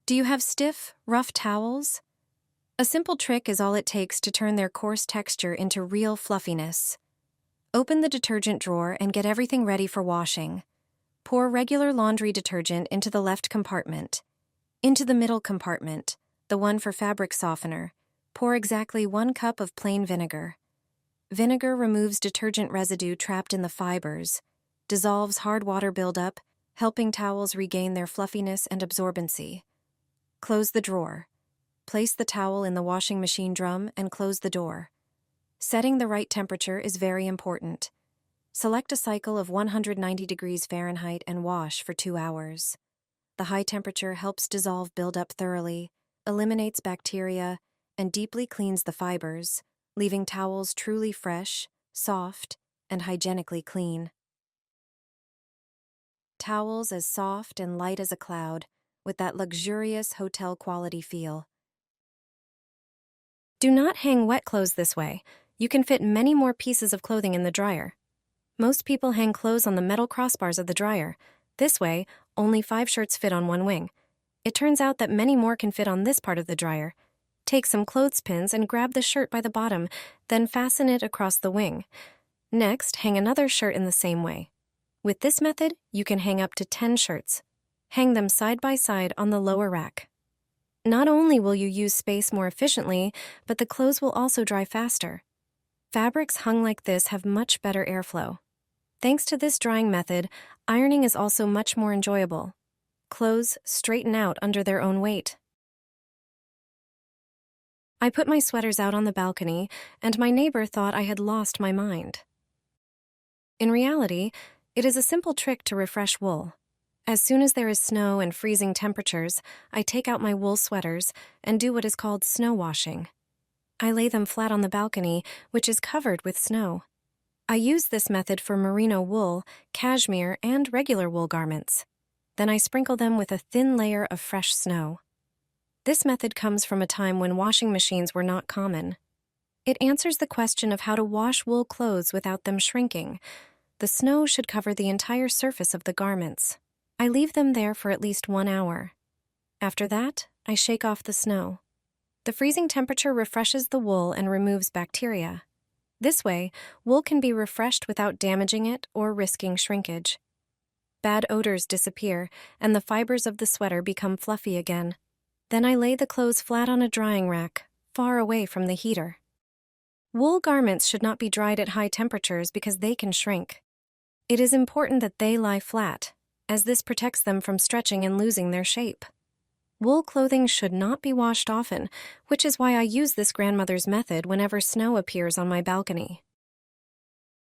Do you have stiff, rough towels? A simple trick is all it takes to turn their coarse texture into real fluffiness. Open the detergent drawer and get everything ready for washing. Pour regular laundry detergent into the left compartment. Into the middle compartment, the one for fabric softener, pour exactly 1 cup of plain vinegar. Vinegar removes detergent residue trapped in the fibers, dissolves hard water buildup, helping towels regain their fluffiness and absorbency. Close the drawer. Place the towel in the washing machine drum and close the door. Setting the right temperature is very important. Select a cycle of 190 degrees Fahrenheit and wash for 2 hours. The high temperature helps dissolve buildup thoroughly, eliminates bacteria, and deeply cleans the fibers, leaving towels truly fresh, soft, and hygienically clean. Towels as soft and light as a cloud, with that luxurious hotel-quality feel. Do not hang wet clothes this way. You can fit many more pieces of clothing in the dryer. Most people hang clothes on the metal crossbars of the dryer. This way, only 5 shirts fit on one wing. It turns out that many more can fit on this part of the dryer. Take some clothespins and grab the shirt by the bottom, then fasten it across the wing. Next, hang another shirt in the same way. With this method, you can hang up to 10 shirts. Hang them side by side on the lower rack. Not only will you use space more efficiently, but the clothes will also dry faster. Fabrics hung like this have much better airflow. Thanks to this drying method, ironing is also much more enjoyable. Clothes straighten out under their own weight. I put my sweaters out on the balcony, and my neighbor thought I had lost my mind. In reality, it is a simple trick to refresh wool. As soon as there is snow and freezing temperatures, I take out my wool sweaters and do what is called snow washing. I lay them flat on the balcony, which is covered with snow. I use this method for merino wool, cashmere, and regular wool garments. Then I sprinkle them with a thin layer of fresh snow. This method comes from a time when washing machines were not common. It answers the question of how to wash wool clothes without them shrinking. The snow should cover the entire surface of the garments. I leave them there for at least 1 hour. After that, I shake off the snow. The freezing temperature refreshes the wool and removes bacteria. This way, wool can be refreshed without damaging it or risking shrinkage. Bad odors disappear, and the fibers of the sweater become fluffy again. Then I lay the clothes flat on a drying rack, far away from the heater. Wool garments should not be dried at high temperatures because they can shrink. It is important that they lie flat, as this protects them from stretching and losing their shape. Wool clothing should not be washed often, which is why I use this grandmother's method whenever snow appears on my balcony.